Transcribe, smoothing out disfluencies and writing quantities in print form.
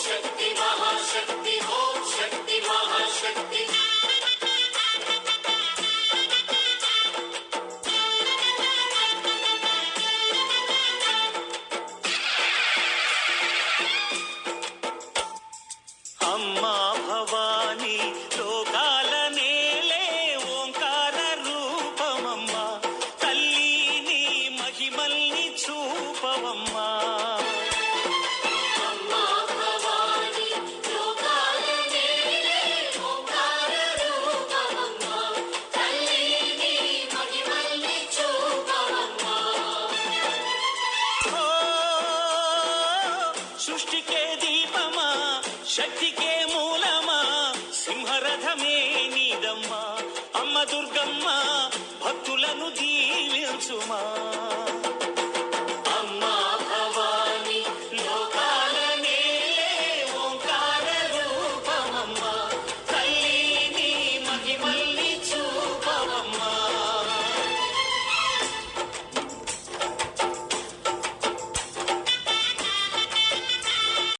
शक्ति महाशक्ति ओम शक्ति महाशक्ति अम्मा भवानी लोकाल नेले ओंकार रूपमम्मा तल्ली नी महिमल्नि चूपवम्मा अम्मा भवानी लोकाल नेले ओंकार रूपमम्मा तल्ली नी महिमल्नि चूपवम्मा ओ सृष्टि के दीपमा शक्ति के मूलमा సింహరథమే నీదమ్మా అమ్మ దుర్గమ్మ భక్తులను దీవించుమా